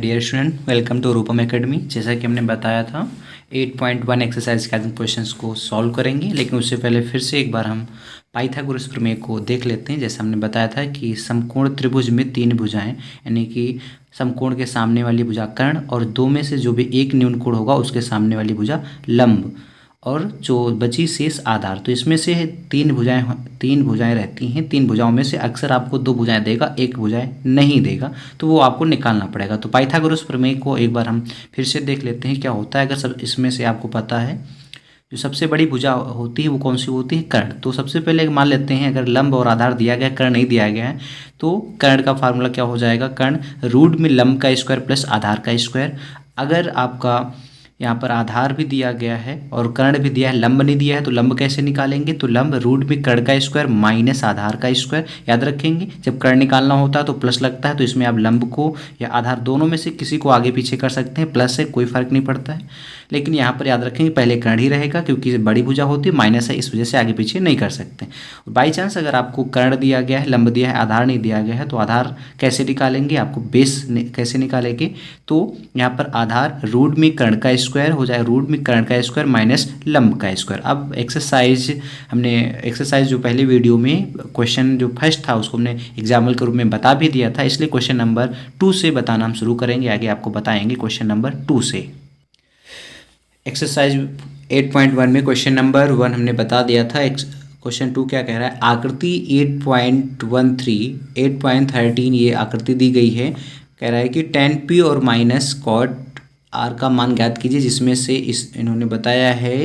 Dear student, welcome to Rupam academy. जैसा कि हमने बताया था 8.1 एक्सरसाइज के क्वेश्चंस को सॉल्व करेंगे, लेकिन उससे पहले फिर से एक बार हम पाइथागोरस प्रमेय को देख लेते हैं। जैसा हमने बताया था कि समकोण त्रिभुज में 3 भुजाएं, यानी कि समकोण के सामने वाली भुजा कर्ण और 2 में से जो भी एक न्यून कोण होगा उसके सामने वाली भुजा लंब, और जो बची शेष आधार। तो इसमें से 3 भुजाएं रहती हैं। 3 भुजाओं में से अक्सर आपको 2 भुजाएं देगा, एक भुजाएं नहीं देगा, तो वो आपको निकालना पड़ेगा। तो पाइथागोरस प्रमेय को एक बार हम फिर से देख लेते हैं क्या होता है। अगर सब इसमें से आपको पता है जो सबसे बड़ी भुजा होती है वो कौन सी होती है, कर्ण। तो सबसे पहले मान लेते हैं अगर लंब और आधार दिया गया, कर्ण नहीं दिया गया है, तो कर्ण का फार्मूला क्या हो जाएगा, कर्ण रूट में लंब का स्क्वायर प्लस आधार का स्क्वायर। अगर आपका यहाँ पर आधार भी दिया गया है और कर्ण भी दिया है, लंब नहीं दिया है, तो लंब कैसे निकालेंगे, तो लंब रूट में कर्ण का स्क्वायर माइनस आधार का स्क्वायर। याद रखेंगे जब कर्ण निकालना होता है तो प्लस लगता है, तो इसमें आप लंब को या आधार दोनों में से किसी को आगे पीछे कर सकते हैं, प्लस से कोई फर्क नहीं पड़ता है। लेकिन यहाँ पर याद रखेंगे पहले कर्ण ही रहेगा, क्योंकि बड़ी भुजा होती है, माइनस है, इस वजह से आगे पीछे नहीं कर सकते। बाई चांस अगर आपको कर्ण दिया गया है, लंब दिया है, आधार नहीं दिया गया है, तो आधार कैसे निकालेंगे, आपको बेस कैसे निकालेंगे, तो यहाँ पर आधार रूट में कर्ण का स्क्वायर हो जाए, रूट में कर्ण का स्क्वायर माइनस लंब का स्क्वायर। अब एक्सरसाइज जो पहले वीडियो में क्वेश्चन जो फर्स्ट था उसको हमने एग्जाम्पल के रूप में बता भी दिया था, इसलिए क्वेश्चन नंबर 2 से बताना हम शुरू करेंगे। आगे आपको बताएंगे क्वेश्चन नंबर 2 से। एक्सरसाइज 8.1 में क्वेश्चन नंबर 1 हमने बता दिया था। क्वेश्चन 2 क्या कह रहा है, आकृति 8.13 ये आकृति दी गई है। कह रहा है कि tan p और माइनस कॉट r का मान ज्ञात कीजिए, जिसमें से इन्होंने बताया है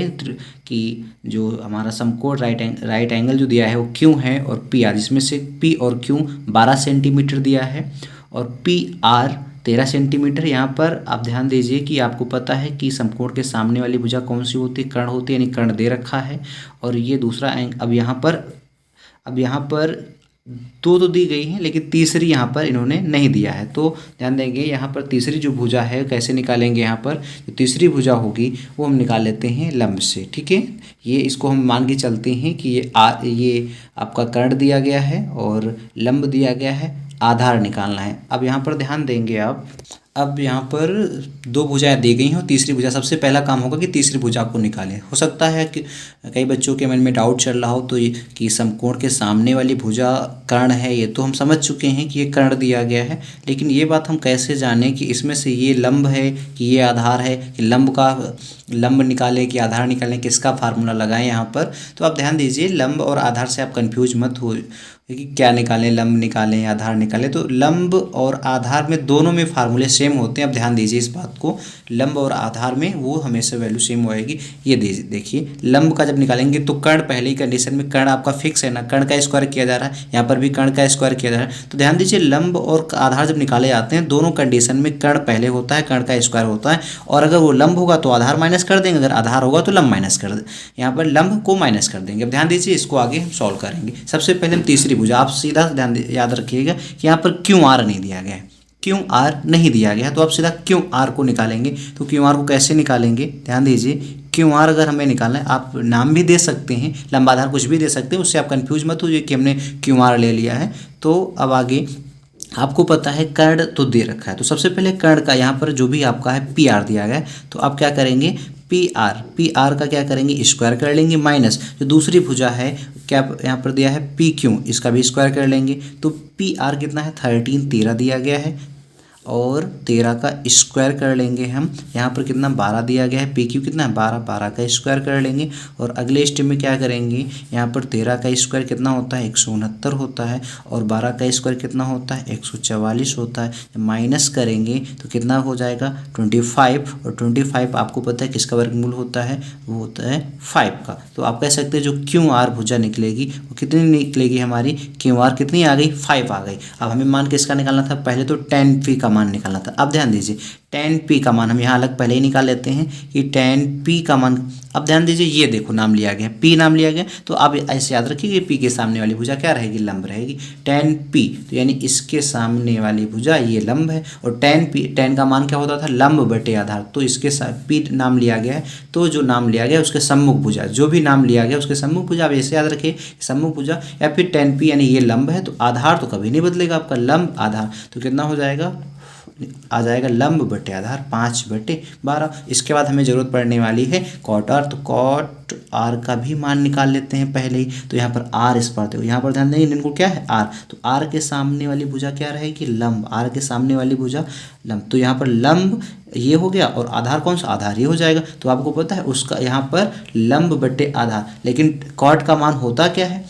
कि जो हमारा समकोण राइट एंगल जो दिया है वो क्यों है, और पी आर, जिसमें से पी और क्यों 12 सेंटीमीटर दिया है और पी आर 13 सेंटीमीटर। यहाँ पर आप ध्यान दीजिए कि आपको पता है कि समकोण के सामने वाली भुजा कौन सी होती है, कर्ण होती है, यानी कर्ण दे रखा है। और ये दूसरा अब यहाँ पर 2 तो दी गई हैं, लेकिन तीसरी यहाँ पर इन्होंने नहीं दिया है। तो ध्यान देंगे यहाँ पर तीसरी जो भुजा है कैसे निकालेंगे, यहाँ पर जो तीसरी भुजा होगी वो हम निकाल लेते हैं लंब से। ठीक है, ये इसको हम मान के चलते हैं कि ये आपका कर्ण दिया गया है और लंब दिया गया है, आधार निकालना है। अब यहाँ पर ध्यान देंगे आप, अब यहाँ पर 2 भुजाएं दी गई हैं और तीसरी भुजा, सबसे पहला काम होगा कि तीसरी भुजा को निकालें। हो सकता है कि कई बच्चों के मन में डाउट चल रहा हो तो ये कि समकोण के सामने वाली भुजा कर्ण है, ये तो हम समझ चुके हैं कि ये कर्ण दिया गया है, लेकिन ये बात हम कैसे जानें कि इसमें से ये लंब है कि ये आधार है, कि लंब निकाले कि आधार निकालें, किसका फार्मूला लगाएं यहाँ पर। तो आप ध्यान दीजिए, लंब और आधार से आप कन्फ्यूज मत हो कि क्या निकालें, लंब निकालें आधार निकालें। तो लंब और आधार में दोनों में फार्मूले सेम होते हैं। अब ध्यान दीजिए इस बात को, लंब और आधार में वो हमेशा वैल्यू सेम होएगी। ये देखिए लंब का जब निकालेंगे तो कर्ण पहले ही कंडीशन में, कर्ण आपका फिक्स है ना, कर्ण का स्क्वायर किया जा रहा है, यहाँ पर भी कर्ण का स्क्वायर किया जा रहा है। तो ध्यान दीजिए लंब और आधार जब निकाले जाते हैं दोनों कंडीशन में कर्ण पहले होता है, कर्ण का स्क्वायर होता है, और अगर वो लंब होगा तो आधार माइनस कर देंगे, अगर आधार होगा तो लंब माइनस कर दें, यहाँ पर लंब को माइनस कर देंगे। अब ध्यान दीजिए इसको आगे हम सॉल्व करेंगे। सबसे पहले हम तीसरी भुजा, आप सीधा ध्यान याद रखिएगा कि यहाँ पर क्यों आर नहीं दिया गया है, क्यों आर नहीं दिया गया, तो आप सीधा क्यों आर को निकालेंगे। तो क्यों आर को कैसे निकालेंगे, ध्यान दीजिए, क्यों आर अगर हमें निकालना है, आप नाम भी दे सकते हैं, लंबा आधार कुछ भी दे सकते हैं, उससे आप कंफ्यूज मत होइए कि हमने क्यों आर ले लिया है। तो अब आगे आपको पता है कर्ण तो दे रखा है, तो सबसे पहले कर्ण का यहाँ पर जो भी आपका है पी आर दिया गया है, तो आप क्या करेंगे, पी आर का क्या करेंगे, स्क्वायर कर लेंगे, माइनस जो दूसरी भुजा है क्या यहाँ पर दिया है पी क्यू, इसका भी स्क्वायर कर लेंगे। तो पी आर कितना है 13 दिया गया है, और 13 का स्क्वायर कर लेंगे हम। यहाँ पर कितना 12 दिया गया है, पी क्यू कितना है 12 का स्क्वायर कर लेंगे। और अगले स्टेप में क्या करेंगे, यहाँ पर 13 का स्क्वायर कितना होता है 169 होता है, और 12 का स्क्वायर कितना होता है 144 होता है। माइनस करेंगे तो कितना हो जाएगा 25, और 25 आपको पता है किसका वर्गमूल होता है, वो होता है 5 का। तो आप कह सकते हैं जो क्यू आर भुजा निकलेगी वो कितनी निकलेगी, हमारी क्यू आर कितनी आ गई 5 आ गई। अब हमें मान किसका निकालना था, पहले तो tan p का मान निकालना था। अब ध्यान दीजिए tan p का मान हम यहाँ अलग पहले ही निकाल लेते हैं कि tan p का मान, अब ध्यान दीजिए ये देखो नाम लिया गया, p नाम लिया गया, तो अब ऐसे याद रखिए कि p के सामने वाली भुजा क्या रहेगी, लंब रहेगी। tan p तो यानी इसके सामने वाली भुजा ये लंब है, और tan का मान क्या होता था, लंब बटे आधार, तो इसके साथ p नाम लिया गया है, तो जो नाम लिया गया उसके सम्मुख भुजा, जो भी नाम लिया गया उसके सम्मुख भुजा। अब ऐसे याद रखिए सम्मुख भुजा या फिर tan p, यानी ये लंब है तो आधार तो कभी नहीं बदलेगा आपका, लंब आधार, तो कितना हो जाएगा आ जाएगा लंब बटे आधार 5/12। इसके बाद हमें ज़रूरत पड़ने वाली है कॉट आर, तो कॉट आर का भी मान निकाल लेते हैं पहले ही। तो यहाँ पर आर इस पर, तो यहाँ पर ध्यान देंगे इनको क्या है आर, तो आर के सामने वाली भुजा क्या रहेगी लंब, आर के सामने वाली भुजा लंब। तो यहाँ पर लंब ये हो गया और आधार कौन सा आधार ये हो जाएगा। तो आपको पता है उसका यहाँ पर लंब बटे आधार, लेकिन कॉट का मान होता क्या है,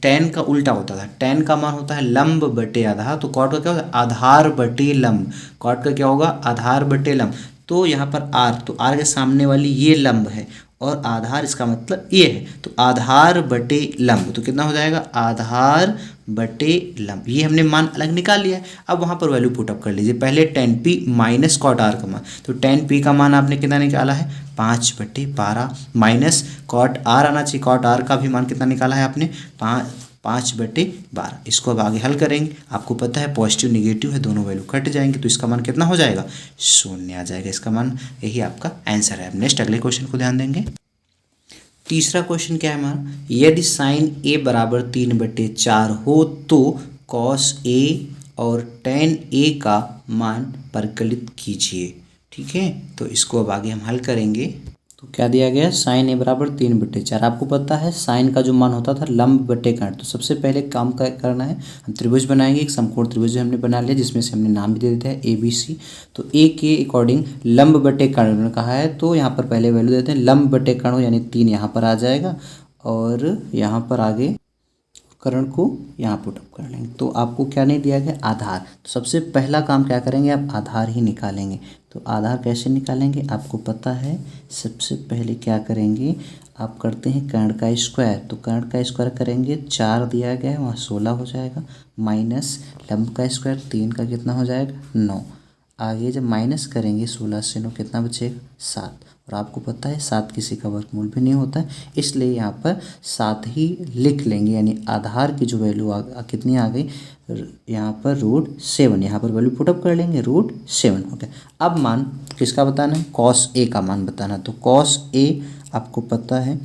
टेन का उल्टा होता था, टेन का मान होता है लंब बटे आधार, तो कॉट का क्या होता है आधार बटे लंब, कॉट का क्या होगा आधार बटे लंब। तो यहाँ पर आर, तो आर के सामने वाली ये लंब है और आधार इसका मतलब ये है, तो आधार बटे लंब, तो कितना हो जाएगा आधार बटे लंब। ये हमने मान अलग निकाल लिया है। अब वहाँ पर वैल्यू पुटअप कर लीजिए, पहले tan p minus cot R का मान, तो tan p का मान आपने कितना निकाला है 5/12 माइनस कॉट आर आना चाहिए, कॉट आर का भी मान कितना निकाला है आपने 5/12। इसको अब आगे हल करेंगे, आपको पता है पॉजिटिव निगेटिव है दोनों वैल्यू कट जाएंगे, तो इसका मान कितना हो जाएगा 0 आ जाएगा, इसका मान यही आपका आंसर है। अब नेक्स्ट अगले क्वेश्चन को ध्यान देंगे। तीसरा क्वेश्चन क्या है हमारा, यदि साइन ए बराबर 3/4 हो तो कॉस ए और टेन ए का मान परिकलित कीजिए। ठीक है, तो इसको अब आगे हम हल करेंगे। तो क्या दिया गया साइन ए बराबर 3/4, आपको पता है साइन का जो मान होता था लंब बटे कर्ण। तो सबसे पहले काम करना है, हम त्रिभुज बनाएंगे, एक समकोण त्रिभुज हमने बना लिया जिसमें से हमने नाम भी दे देते हैं ABC। तो ए के अकॉर्डिंग लंब बटे कर्ण उन्होंने कहा है, तो यहाँ पर पहले वैल्यू देते हैं लंब बटे कर्ण यानी 3 यहाँ पर आ जाएगा और यहाँ पर आगे कर्ण को यहाँ पुटअप कर लेंगे। तो आपको क्या नहीं दिया गया आधार, तो सबसे पहला काम क्या करेंगे आप आधार ही निकालेंगे। तो आधार कैसे निकालेंगे आपको पता है, सबसे पहले क्या करेंगे आप करते हैं कर्ण का स्क्वायर, तो कर्ण का स्क्वायर करेंगे 4 दिया गया है वहाँ 16 हो जाएगा, माइनस लंब का स्क्वायर 3 का कितना हो जाएगा 9, आगे जब माइनस करेंगे 16 से 9 कितना बचेगा 7, और आपको पता है 7 किसी का वर्गमूल भी नहीं होता है, इसलिए यहाँ पर 7 ही लिख लेंगे, यानी आधार की जो वैल्यू कितनी आ गई यहाँ पर √7, यहाँ पर वैल्यू पुटअप कर लेंगे √7 हो गया। अब मान किसका बताना है कॉस ए का मान बताना, तो कॉस ए आपको पता है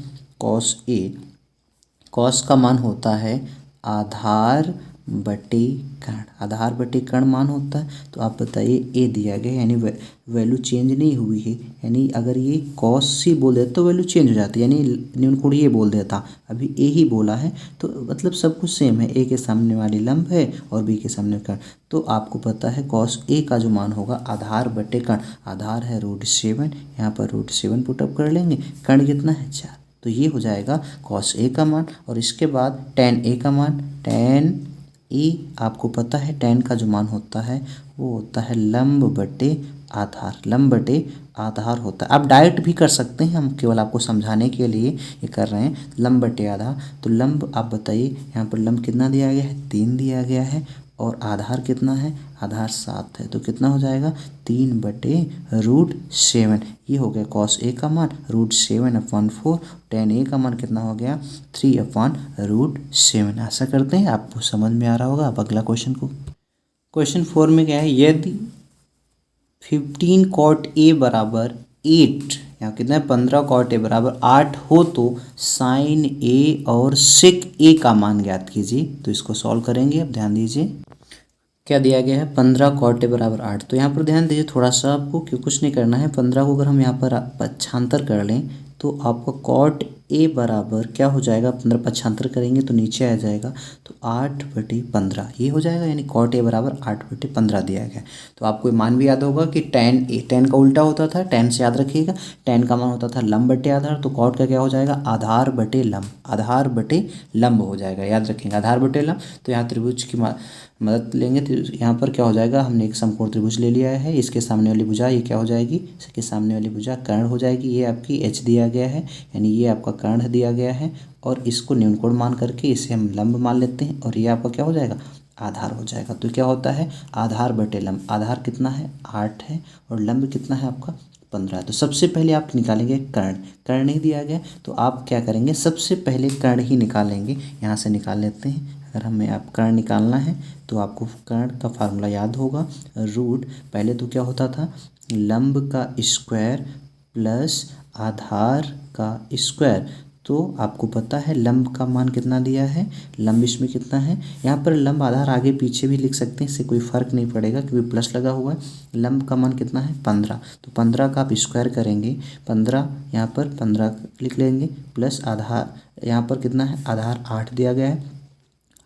कॉस का मान होता है आधार बटे कर्ण, आधार बटे कर्ण मान होता है। तो आप बताइए ए दिया गया यानी वैल्यू चेंज नहीं हुई है, यानी अगर ये कॉस सी बोल देता तो वैल्यू चेंज हो जाती, यानी न्यूनकोण ये बोल देता, अभी ए ही बोला है तो मतलब सब कुछ सेम है, ए के सामने वाली लंब है और बी के सामने कर्ण। तो आपको पता है कॉस ए का जो मान होगा आधार बटे कर्ण, आधार है √7, यहाँ पर √7 पुटअप कर लेंगे, कर्ण कितना है 4, तो ये हो जाएगा कॉस ए का मान। और इसके बाद टेन ए का मान, टेन ए आपको पता है टेन का जो मान होता है वो होता है लंब बटे आधार, लंब बटे आधार होता है। आप डायरेक्ट भी कर सकते हैं, हम केवल आपको समझाने के लिए ये कर रहे हैं, लंब बटे आधार। तो लंब आप बताइए यहाँ पर लंब कितना दिया गया है 3 दिया गया है और आधार कितना है आधार 7 है, तो कितना हो जाएगा 3/√7, ये हो गया कॉस ए का मान √7/4, टेन ए का मान कितना हो गया 3/√7। आशा करते हैं आपको समझ में आ रहा होगा। अब अगला क्वेश्चन 4 में क्या है, यदि 15 कॉट ए बराबर 8, यहाँ कितना है 15 कॉट ए बराबर 8 हो तो साइन ए और सेक ए का मान ज्ञात कीजिए। तो इसको सॉल्व करेंगे, अब ध्यान दीजिए क्या दिया गया है 15 कॉट ए बराबर 8, तो यहाँ पर ध्यान दीजिए थोड़ा सा, आपको क्यों कुछ नहीं करना है, 15 को अगर हम यहाँ पर पक्षांतर कर लें तो आपका कॉट ए बराबर क्या हो जाएगा, 15 पक्षांतर करेंगे तो नीचे आ जाएगा, तो 8/15 ये हो जाएगा, यानी कॉट ए बराबर 8/15 दिया गया। तो आपको मान भी याद होगा कि टेन ए, टेन का उल्टा होता था, टेन से याद रखिएगा, टेन का मान होता था लंब बटे आधार, तो कॉट का क्या हो जाएगा आधार बटे लंब, आधार बटे लंब हो जाएगा, याद रखेंगे आधार बटे लंब। तो यहाँ त्रिभुज की मदद लेंगे, तो यहाँ पर क्या हो जाएगा, हमने एक समकोण त्रिभुज ले लिया है, इसके सामने वाली भुजा ये क्या हो जाएगी, इसके सामने वाली भुजा कर्ण हो जाएगी, ये आपकी एच दिया गया है, यानी ये आपका कर्ण दिया गया है, और इसको न्यूनकोण मान करके इसे हम लंब मान लेते हैं, और ये आपका क्या हो जाएगा आधार हो जाएगा। तो क्या होता है आधार बटे लंब, आधार कितना है 8 है और लंब कितना है आपका 15 है। तो सबसे पहले आप निकालेंगे कर्ण, कर्ण नहीं दिया गया तो आप क्या करेंगे सबसे पहले कर्ण ही निकालेंगे, यहाँ से निकाल लेते हैं। अगर हमें आप कर्ण निकालना है तो आपको कर्ण का फार्मूला याद होगा, रूट पहले तो क्या होता था लंब का स्क्वायर प्लस आधार का स्क्वायर, तो आपको पता है लंब का मान कितना दिया है, लंब इसमें कितना है। यहाँ पर लंब आधार आगे पीछे भी लिख सकते हैं, इससे कोई फ़र्क नहीं पड़ेगा क्योंकि प्लस लगा हुआ है। लंब का मान कितना है 15, तो 15 का आप स्क्वायर करेंगे, 15 यहाँ पर 15 लिख लेंगे प्लस आधार यहाँ पर कितना है, आधार 8 दिया गया है,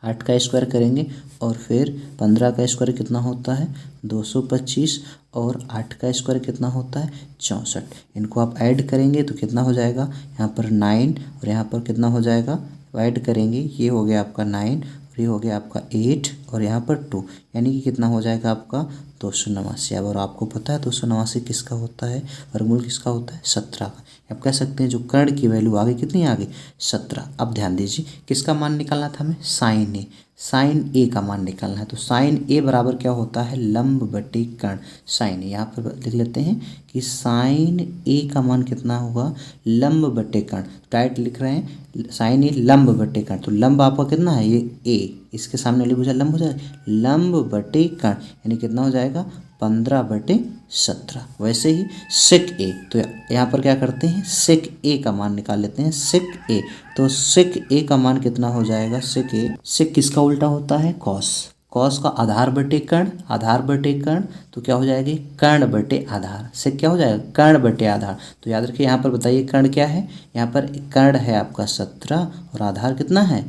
8 का स्क्वायर करेंगे और फिर 15 का स्क्वायर कितना होता है 225 और 8 का स्क्वायर कितना होता है 64। इनको आप ऐड करेंगे तो कितना हो जाएगा, यहाँ पर 9 और यहाँ पर कितना हो जाएगा, ऐड करेंगे ये हो गया आपका 9 और ये हो गया आपका 8 और यहाँ पर 2, यानी कि कितना हो जाएगा आपका 289। अब और आपको पता है 289 किसका होता है, वर्गमूल किसका होता है 17 का। आप कह सकते हैं जो कर्ण की वैल्यू आ गई कितनी आ गई 17। अब ध्यान दीजिए किसका मान निकालना था हमें, साइन ए, साइन ए का मान निकालना है। तो साइन ए बराबर क्या होता है, लंब बटे कर्ण साइन ए। यहाँ पर लिख लेते हैं कि साइन ए का मान कितना होगा, लंब बटे कर्ण, डायरेक्ट लिख रहे हैं साइन ए लंब बटे कर्ण। तो लंब आपका कितना है ये ए, इसके सामने वाली भुजा लंब हो जाएगा, लंब बटे कर्ण यानी कितना हो जाएगा 15/17। वैसे ही सेक ए, तो यहाँ पर क्या करते हैं सेक ए का मान निकाल लेते हैं, सेक ए। तो सेक ए का मान कितना हो जाएगा, सेक ए, सेक किसका उल्टा होता है कॉस, कॉस का आधार बटे कर्ण, आधार बटे कर्ण तो क्या हो जाएगी कर्ण बटे आधार, सेक क्या हो जाएगा कर्ण बटे आधार। तो याद रखिए यहाँ पर बताइए कर्ण क्या है, यहाँ पर कर्ण है आपका 17 और आधार कितना है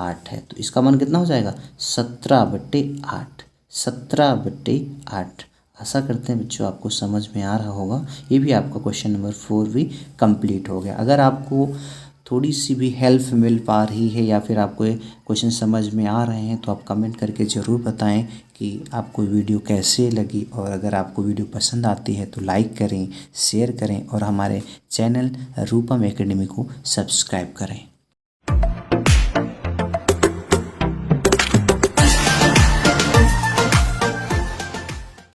8 है, तो इसका मान कितना हो जाएगा 17/8, 17/8। आशा करते हैं बच्चों आपको समझ में आ रहा होगा। ये भी आपका क्वेश्चन नंबर 4 भी कंप्लीट हो गया। अगर आपको थोड़ी सी भी हेल्प मिल पा रही है या फिर आपको ये क्वेश्चन समझ में आ रहे हैं तो आप कमेंट करके ज़रूर बताएं कि आपको वीडियो कैसे लगी, और अगर आपको वीडियो पसंद आती है तो लाइक करें, शेयर करें और हमारे चैनल रूपम एकेडमी को सब्सक्राइब करें।